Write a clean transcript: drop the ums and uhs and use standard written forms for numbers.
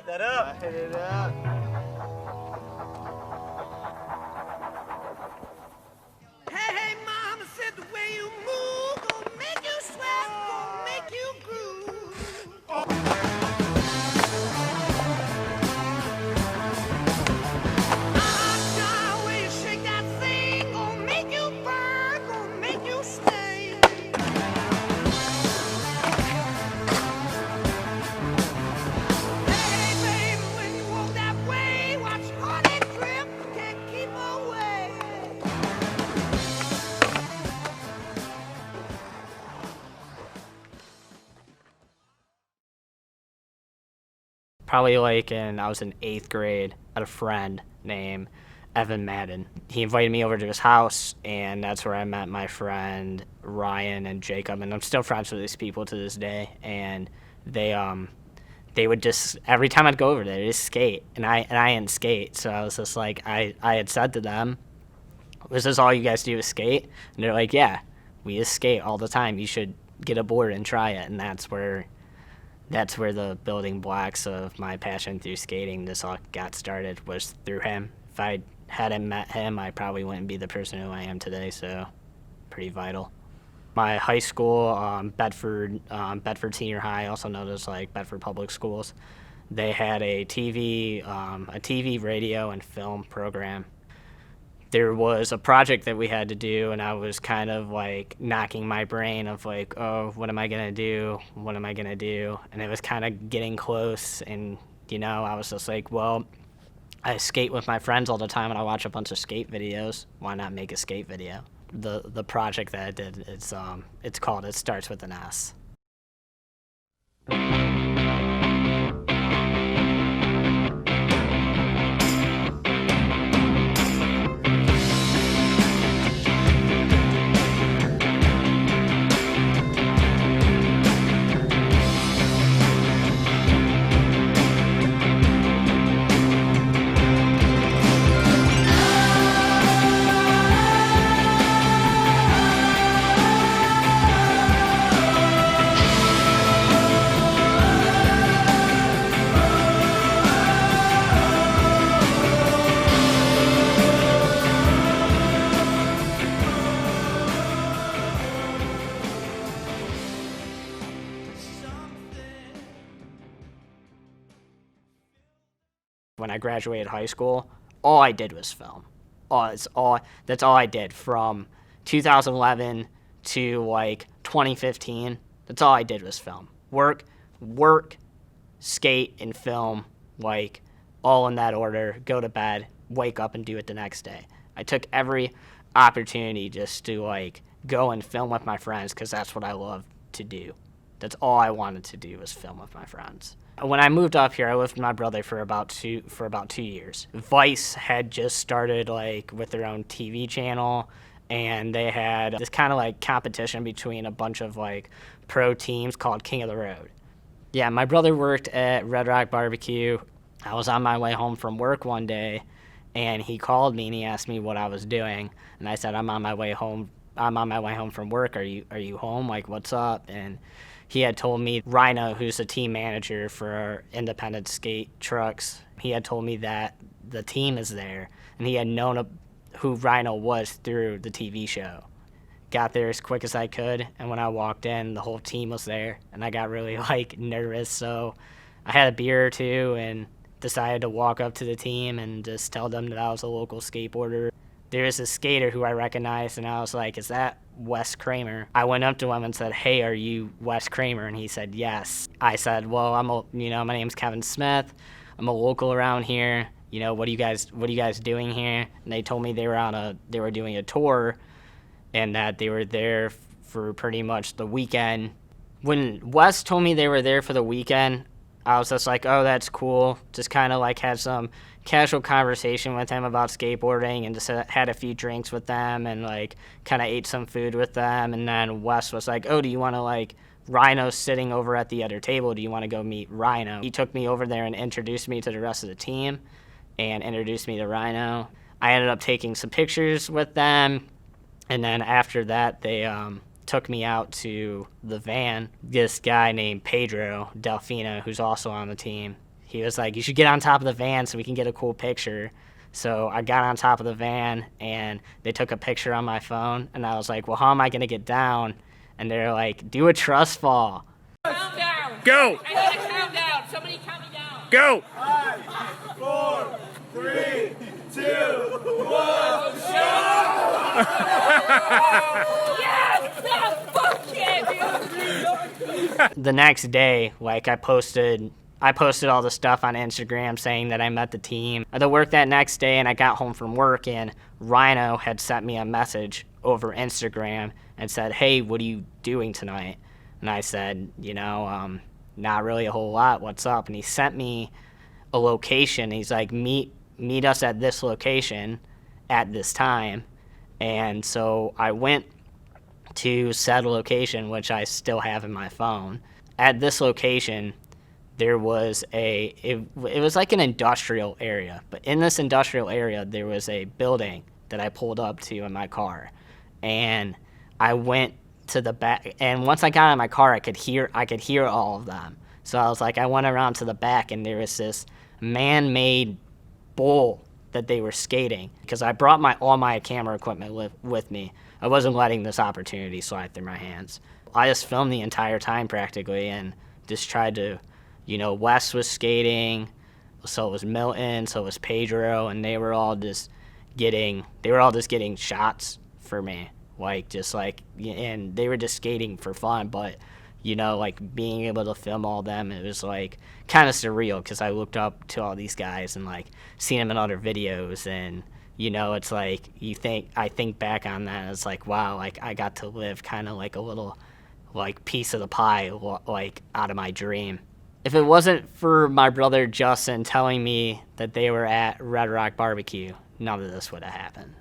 that up. Hit it up. Hey, mama said the way you move gonna make you sweat, gonna make you groove. Ah, way you shake that thing gonna make you burn, gonna make you stay. Hey, baby, when you walk that way, watch honey drip, can't keep away. Probably like I was in 8th grade, I had a friend named Evan Madden. He invited me over to his house, and that's where I met my friend Ryan and Jacob, and I'm still friends with these people to this day. And they would just, every time I'd go over there, they'd just skate, and I didn't skate, so I was just like, I had said to them, "Was this all you guys do is skate?" And they're like, "Yeah, we just skate all the time. You should get a board and try it." And that's where the building blocks of my passion through skating, this all got started, was through him. If I hadn't met him, I probably wouldn't be the person who I am today, so pretty vital. My high school, Bedford Senior High, also known as like Bedford Public Schools, they had a TV, radio, and film program. There was a project that we had to do, and I was kind of like knocking my brain of like, oh, what am I gonna do? What am I gonna do? And it was kind of getting close, and I was just like, well, I skate with my friends all the time, and I watch a bunch of skate videos. Why not make a skate video? The project that I did, it's called It Starts With an S. When I graduated high school, all I did was film. That's all I did from 2011 to like 2015. That's all I did was film. Work, skate, and film, like all in that order. Go to bed, wake up, and do it the next day. I took every opportunity just to like go and film with my friends, because that's what I love to do. That's all I wanted to do, was film with my friends. When I moved up here, I lived with my brother for about 2 years. Vice had just started like with their own TV channel, and they had this kind of like competition between a bunch of like pro teams called King of the Road. Yeah, my brother worked at Red Rock Barbecue. I was on my way home from work one day, and he called me and he asked me what I was doing, and I said, I'm on my way home from work. Are you home? Like, what's up? And he had told me Rhino, who's the team manager for our independent skate trucks, he had told me that the team is there, and he had known who Rhino was through the TV show. Got there as quick as I could, and when I walked in, the whole team was there, and I got really like nervous, so I had a beer or two and decided to walk up to the team and just tell them that I was a local skateboarder. There was a skater who I recognized, and I was like, is that Wes Kramer? I went up to him and said, hey, are you Wes Kramer? And he said, yes. I said, well, my name's Kevin Smith. I'm a local around here. What are you guys doing here? And they told me they were doing a tour, and that they were there for pretty much the weekend. When Wes told me they were there for the weekend, I was just like, oh, that's cool. Just kind of like had some casual conversation with him about skateboarding, and just had a few drinks with them, and like kind of ate some food with them. And then Wes was like, oh, do you want to like, Rhino's sitting over at the other table, do you want to go meet Rhino? He took me over there and introduced me to the rest of the team and introduced me to Rhino. I ended up taking some pictures with them, and then after that they took me out to the van. This guy named Pedro Delfino, who's also on the team, he was like, you should get on top of the van so we can get a cool picture. So I got on top of the van, and they took a picture on my phone, and I was like, well, how am I going to get down? And they're like, do a trust fall. Countdown. Go! I need a countdown. Somebody count me down. Go! 5, 4, 3, 2, 1. Yes! Fuck yeah, dude! The next day, like, I posted all the stuff on Instagram saying that I met the team. I had to work that next day, and I got home from work, and Rhino had sent me a message over Instagram and said, hey, what are you doing tonight? And I said, not really a whole lot. What's up? And he sent me a location. He's like, meet us at this location at this time. And so I went to said location, which I still have in my phone. At this location, there was it was like an industrial area. But in this industrial area, there was a building that I pulled up to in my car. And I went to the back, and once I got in my car, I could hear all of them. So I was like, I went around to the back, and there was this man-made bowl that they were skating, because I brought all my camera equipment with me. I wasn't letting this opportunity slide through my hands. I just filmed the entire time practically, and just tried to, Wes was skating, so was Milton, so was Pedro, and they were all just getting shots for me. And they were just skating for fun, but, being able to film all them, it was, kind of surreal, because I looked up to all these guys and, seen them in other videos, and, it's I think back on that, it's like, wow, I got to live kind of like a little, piece of the pie, out of my dream. If it wasn't for my brother Justin telling me that they were at Red Rock Barbecue, none of this would have happened.